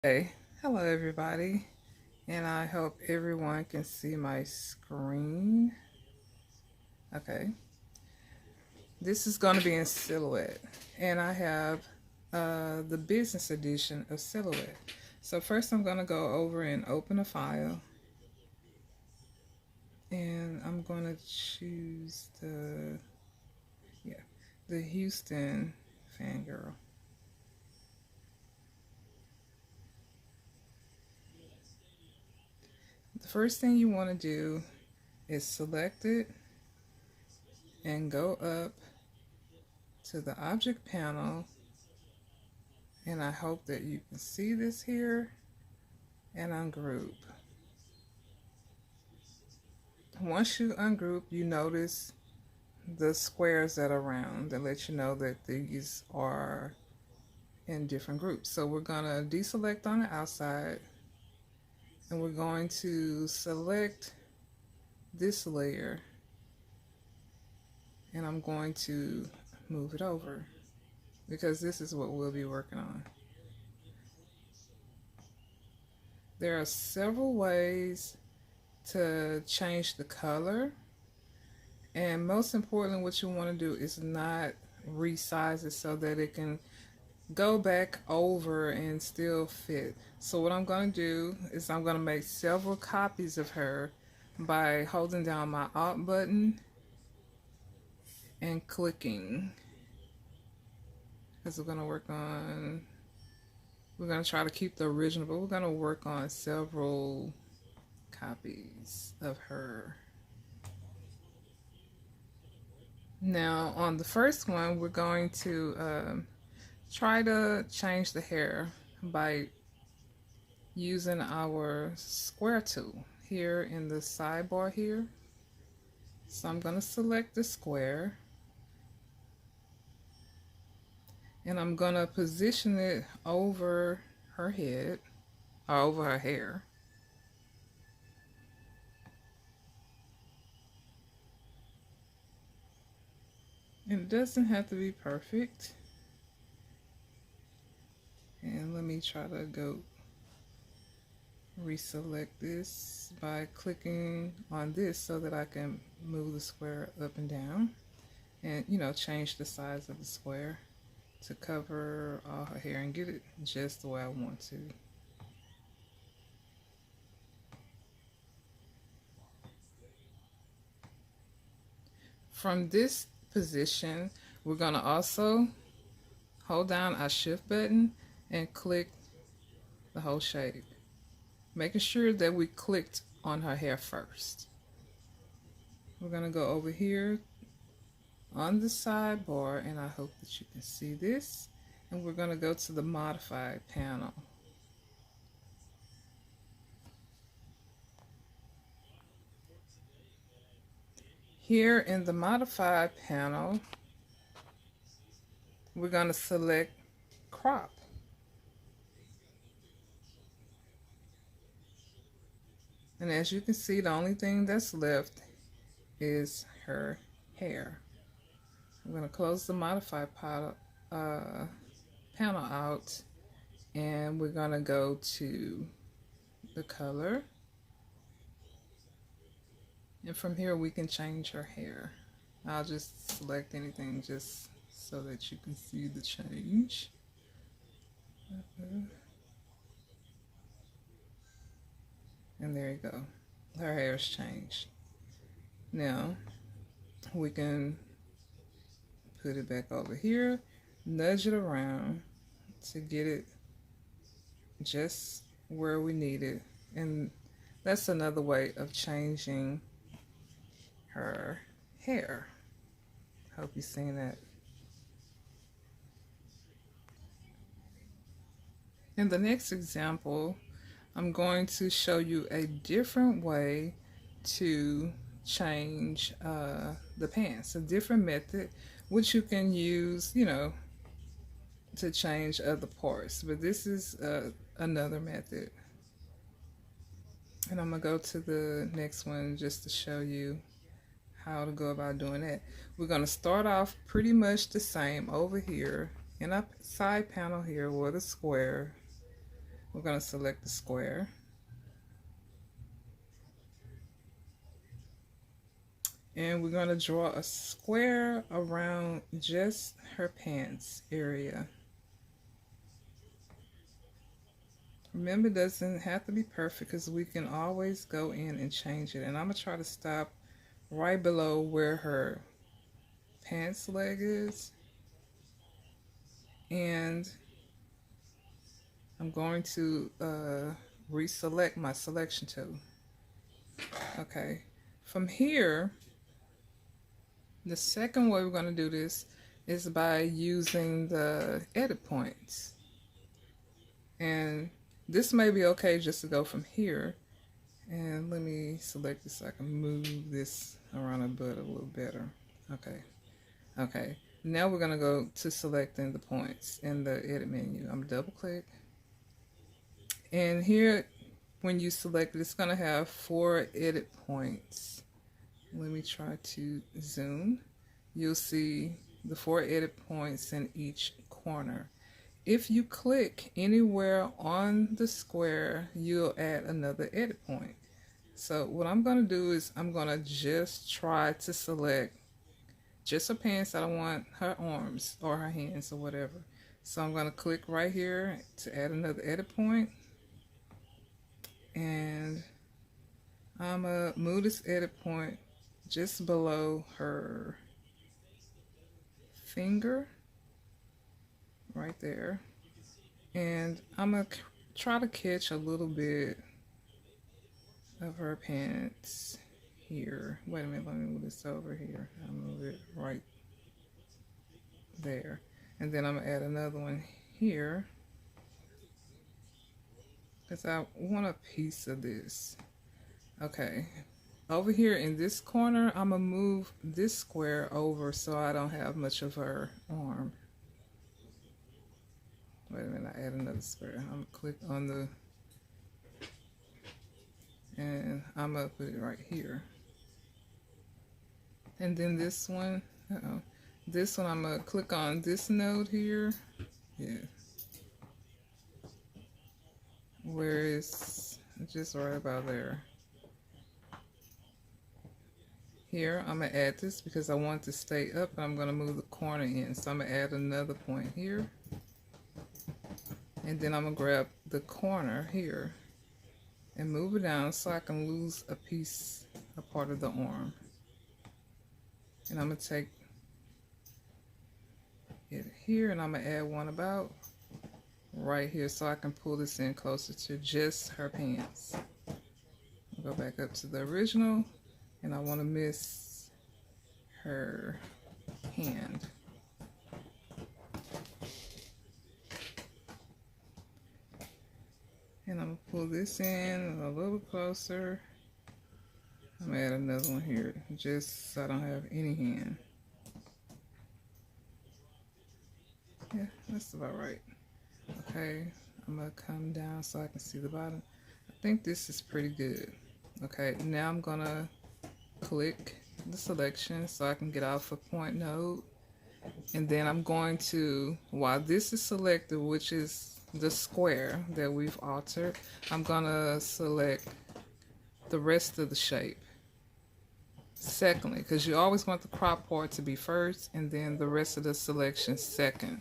Hey, hello everybody, and I hope everyone can see my screen. Okay, this is going to be in Silhouette, and I have the business edition of Silhouette. So first I'm going to go over and open a file, and I'm going to choose the Houston Fangirl. The first thing you want to do is select it and go up to the object panel, and I hope that you can see this here, and ungroup. Once you ungroup, you notice the squares that are round that let you know that these are in different groups. So we're going to deselect on the outside, and we're going to select this layer, and I'm going to move it over because this is what we'll be working on. There are several ways to change the color, and most importantly, what you want to do is not resize it so that it can go back over and still fit. So what I'm going to do is I'm going to make several copies of her by holding down my Alt button and clicking, because we're going to try to keep the original, but we're going to work on several copies of her. Now on the first one, we're going to try to change the hair by using our square tool here in the sidebar here. So I'm going to select the square, and I'm going to position it over her head, or over her hair. And it doesn't have to be perfect. And let me try to go reselect this by clicking on this so that I can move the square up and down, and change the size of the square to cover all her hair and get it just the way I want to. From this position, we're going to also hold down our shift button and click the whole shape, making sure that we clicked on her hair first. We're going to go over here on the sidebar, and I hope that you can see this, and we're going to go to the modified panel. Here in the modified panel, we're going to select crop. And as you can see, the only thing that's left is her hair. I'm going to close the modified panel out, and we're going to go to the color. And from here we can change her hair. I'll just select anything just so that you can see the change. And there you go. Her hair's changed. Now we can put it back over here, nudge it around to get it just where we need it. And that's another way of changing her hair. Hope you've seen that. In the next example, I'm going to show you a different way to change the pants, a different method which you can use, to change other parts. But this is another method. And I'm going to go to the next one just to show you how to go about doing that. We're going to start off pretty much the same over here in a side panel here with a square. We're going to select the square. And we're going to draw a square around just her pants area. Remember, it doesn't have to be perfect because we can always go in and change it. And I'm going to try to stop right below where her pants leg is. And I'm going to reselect my selection tool. Okay. From here, the second way we're going to do this is by using the edit points. And this may be okay just to go from here. And let me select this so I can move this around a bit a little better. Okay. Okay. Now we're going to go to selecting the points in the edit menu. I'm double click. And here, when you select it, it's going to have 4 edit points. Let me try to zoom. You'll see the 4 edit points in each corner. If you click anywhere on the square, you'll add another edit point. So what I'm going to do is I'm going to just try to select just her pants. I don't want her arms or her hands or whatever. So I'm going to click right here to add another edit point. And I'm going to move this edit point just below her finger. Right there. And I'm going to try to catch a little bit of her pants here. Wait a minute, let me move this over here. I'll move it right there. And then I'm going to add another one here because I want a piece of this. Okay. Over here in this corner, I'm going to move this square over so I don't have much of her arm. Wait a minute, I add another square. I'm going to click on the, and I'm going to put it right here. And then this one, this one I'm going to click on this node here. Yeah. Where it's just right about there. Here, I'm going to add this because I want it to stay up, and I'm going to move the corner in. So I'm going to add another point here. And then I'm going to grab the corner here and move it down so I can lose a piece, a part of the arm. And I'm going to take it here and I'm going to add one about right here so I can pull this in closer to just her pants. I'll go back up to the original and I want to miss her hand. And I'm going to pull this in a little closer. I'm going to add another one here just so I don't have any hand. Yeah, that's about right. Okay, I'm going to come down so I can see the bottom. I think this is pretty good. Okay, now I'm going to click the selection so I can get off a point node. And then I'm going to, while this is selected, which is the square that we've altered, I'm gonna select the rest of the shape secondly, because you always want the crop part to be first and then the rest of the selection second.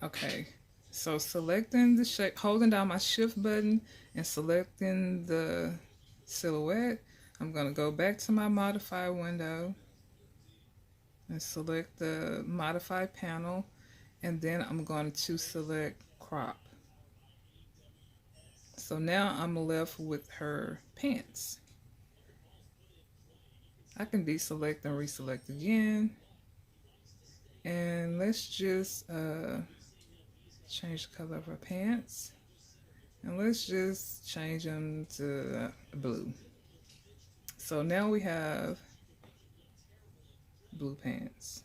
Okay, so selecting the shape, holding down my shift button and selecting the silhouette, I'm gonna go back to my modify window and select the modify panel, and then I'm going to select crop. So now I'm left with her pants. I can deselect and reselect again, and let's just change the color of her pants, and let's just change them to blue. So now we have blue pants.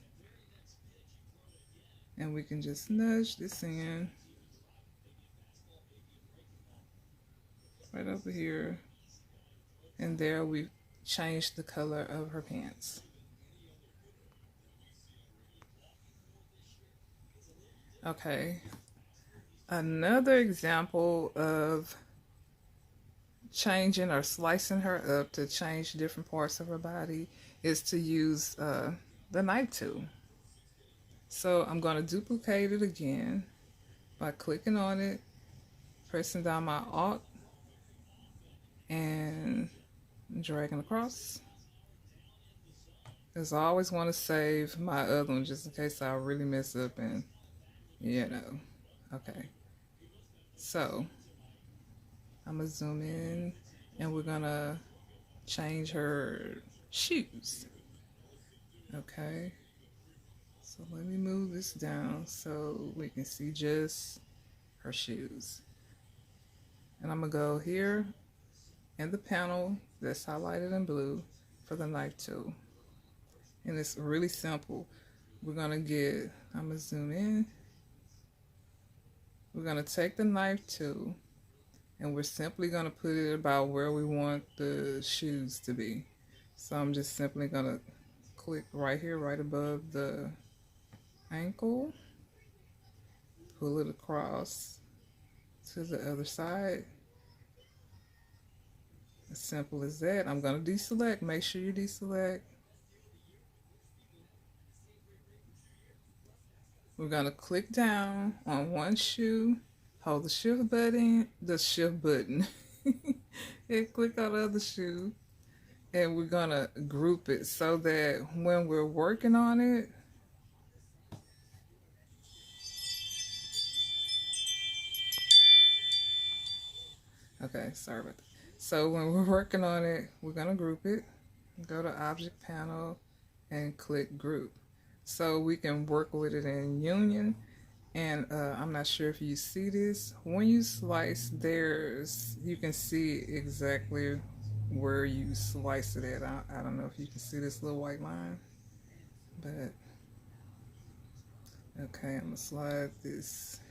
And we can just nudge this in right over here. And there we've changed the color of her pants. Okay, another example of changing or slicing her up to change different parts of her body is to use the knife tool. So I'm going to duplicate it again by clicking on it, pressing down my Alt, and dragging across. Because I always want to save my other one just in case I really mess up and, you know. Okay. So I'm going to zoom in and we're going to change her shoes. Okay. So let me move this down so we can see just her shoes. And I'm going to go here in the panel that's highlighted in blue for the knife tool. And it's really simple. We're going to get, I'm going to zoom in. We're going to take the knife tool and we're simply going to put it about where we want the shoes to be. So I'm just simply going to click right here, right above the ankle, pull it across to the other side. As simple as that. I'm going to deselect. Make sure you deselect. We're going to click down on one shoe, hold the shift button, and click on the other shoe. And we're going to group it so that when we're working on it, okay, sorry about that. So when we're working on it, we're going to group it. Go to Object Panel and click Group. So we can work with it in union. And I'm not sure if you see this. When you slice, you can see exactly where you slice it at. I don't know if you can see this little white line, but okay, I'm gonna slide this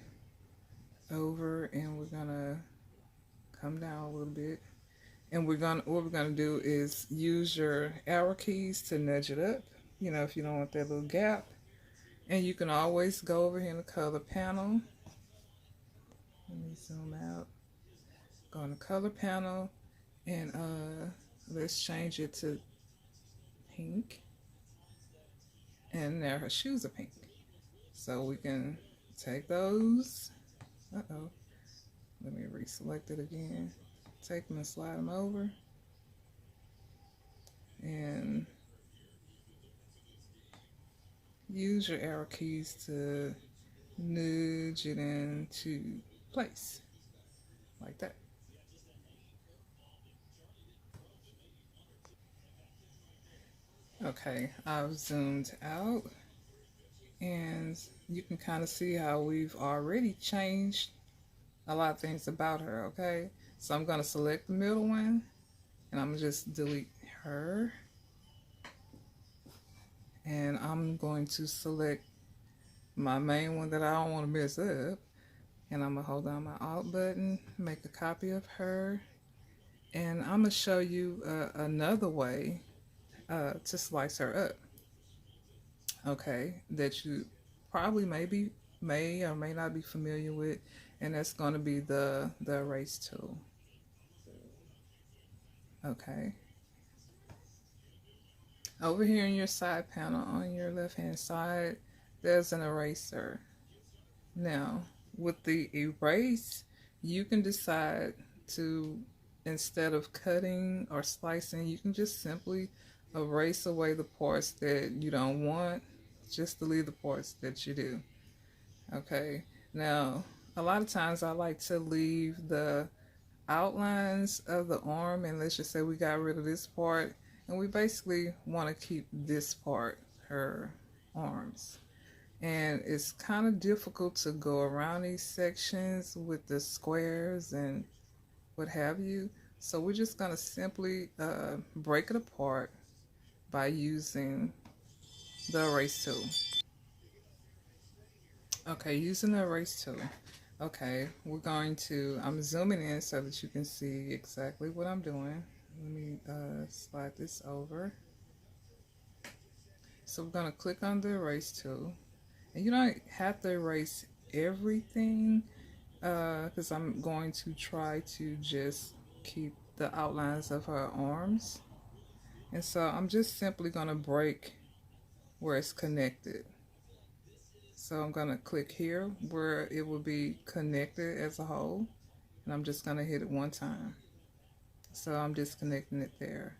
over and we're gonna come down a little bit. And what we're gonna do is use your arrow keys to nudge it up, you know, if you don't want that little gap. And you can always go over here in the color panel. Let me zoom out. Go in the color panel and let's change it to pink. And now her shoes are pink. So we can take those. Uh-oh. Let me reselect it again. Take them and slide them over. And use your arrow keys to nudge it into place. Like that. Okay, I've zoomed out. And you can kind of see how we've already changed a lot of things about her, okay? So I'm going to select the middle one, and I'm going to just delete her. And I'm going to select my main one that I don't want to mess up. And I'm going to hold down my Alt button, make a copy of her. And I'm going to show you another way to slice her up. Okay, that you probably may or may not be familiar with, and that's going to be the erase tool. Okay. Over here in your side panel on your left hand side, there's an eraser. Now, with the erase, you can decide to, instead of cutting or slicing, you can just simply erase away the parts that you don't want, just to leave the parts that you do. Okay, now a lot of times I like to leave the outlines of the arm, and let's just say we got rid of this part and we basically want to keep this part, her arms. And it's kind of difficult to go around these sections with the squares and what have you. So we're just going to simply break it apart by using the erase tool. Okay, using the erase tool. Okay, I'm zooming in so that you can see exactly what I'm doing. Let me slide this over. So we're going to click on the erase tool. And you don't have to erase everything because I'm going to try to just keep the outlines of her arms. And so I'm just simply going to break where it's connected. So I'm going to click here where it will be connected as a whole. And I'm just going to hit it one time. So I'm disconnecting it there.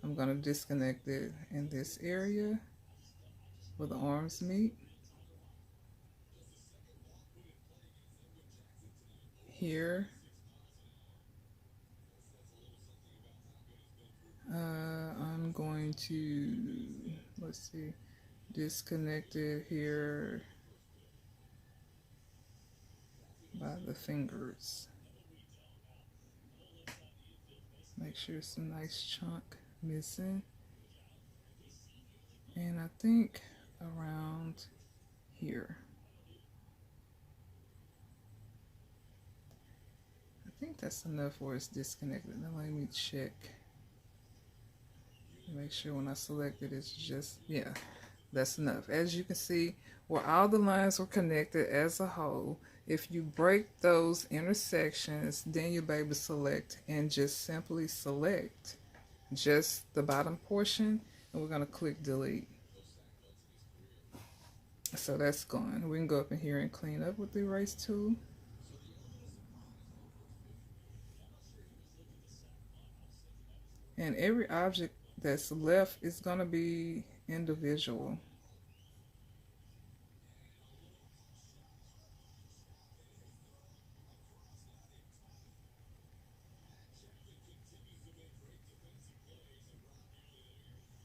I'm going to disconnect it in this area where the arms meet. Here. I'm going to, let's see, disconnect it here by the fingers. Make sure it's a nice chunk missing. And I think around here. I think that's enough where it's disconnected. Now let me check. Make sure when I select it, it's just, yeah, that's enough. As you can see, where all the lines were connected as a whole, if you break those intersections, then you'll be able to select and just simply select just the bottom portion, and we're going to click delete. So that's gone. We can go up in here and clean up with the erase tool. And every object that's left is going to be individual.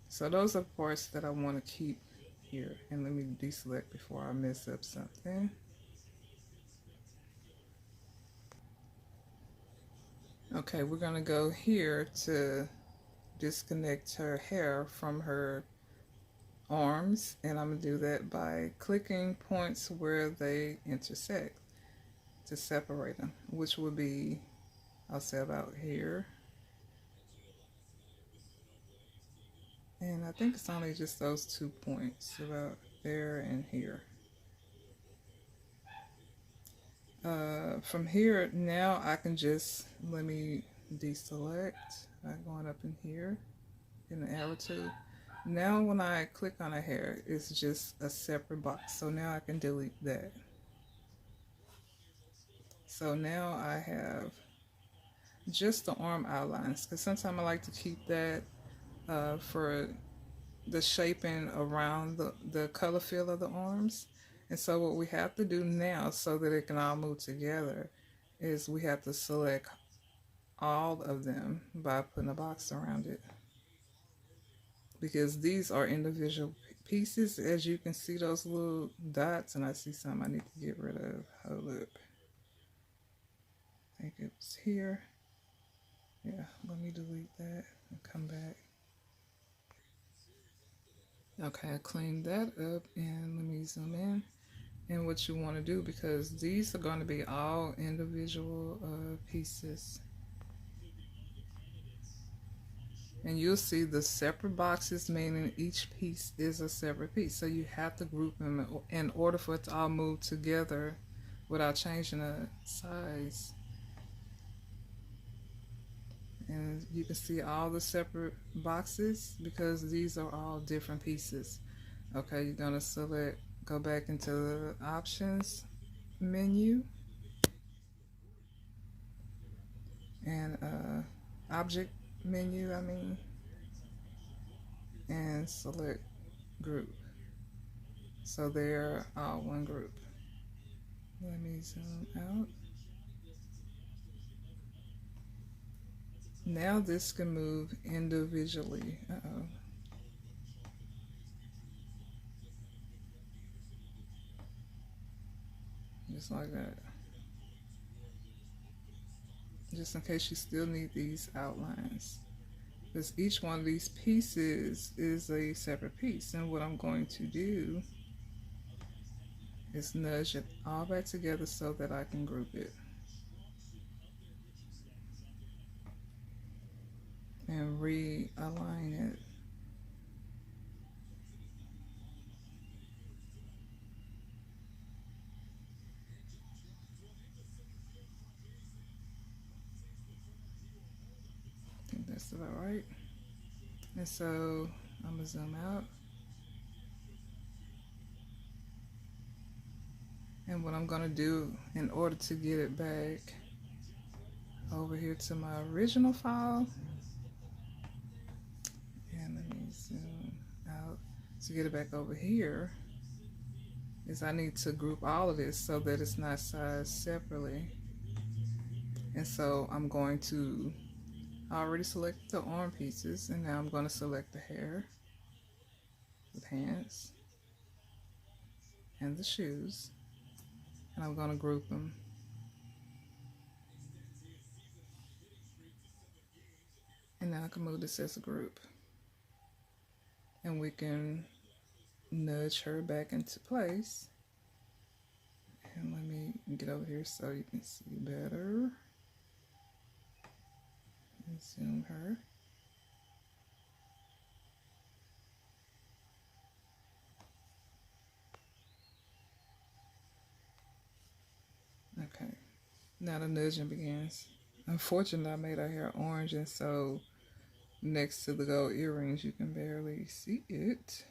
So those are parts that I want to keep here. And let me deselect before I mess up something. Okay, we're going to go here to disconnect her hair from her arms, and I'm going to do that by clicking points where they intersect to separate them, which would be, I'll say about here. And I think it's only just those 2 points, about there and here. From here, now I can just, let me deselect by going up in here in the arrow tool. Now when I click on a hair, it's just a separate box. So now I can delete that. So now I have just the arm outlines, because sometimes I like to keep that for the shaping around the color fill of the arms. And so what we have to do now so that it can all move together is we have to select all of them by putting a box around it. Because these are individual pieces. As you can see those little dots, and I see some I need to get rid of. Hold up. I think it was here. Yeah, let me delete that and come back. Okay, I cleaned that up, and let me zoom in. And what you want to do, because these are going to be all individual pieces. And you'll see the separate boxes, meaning each piece is a separate piece. So you have to group them in order for it to all move together without changing the size. And you can see all the separate boxes because these are all different pieces. Okay, you're going to select, go back into the options menu and object menu, and select group. So they're all one group. Let me zoom out. Now this can move individually. Just like that. Just in case you still need these outlines. Because each one of these pieces is a separate piece. And what I'm going to do is nudge it all back together so that I can group it. And realign it. about right. And so I'm gonna zoom out. And what I'm gonna do in order to get it back over here to my original file, and let me zoom out to get it back over here, is I need to group all of this so that it's not sized separately. And so I'm going to, I already selected the arm pieces, and now I'm going to select the hair, the pants, and the shoes, and I'm going to group them. And now I can move this as a group. And we can nudge her back into place. And let me get over here so you can see better. And zoom her. Okay, now the nudging begins. Unfortunately, I made her hair orange, and so next to the gold earrings, you can barely see it.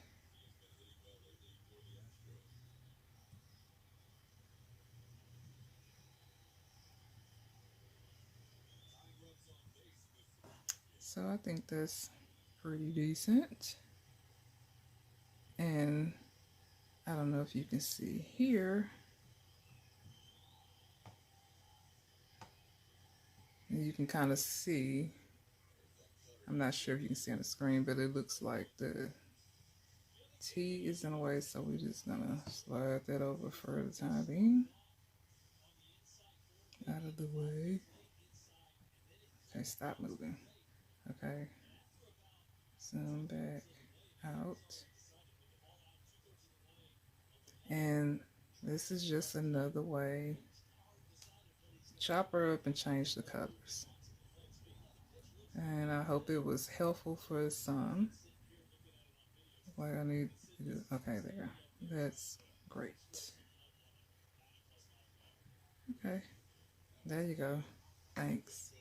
So I think that's pretty decent. And I don't know if you can see here. And you can kind of see, I'm not sure if you can see on the screen, but it looks like the T is in the way, so we're just gonna slide that over for the time being. Out of the way. Okay, stop moving. Okay. Zoom back out. And this is just another way. Chop her up and change the colors. And I hope it was helpful for some. Like I need to do, okay, there. That's great. Okay, there you go. Thanks.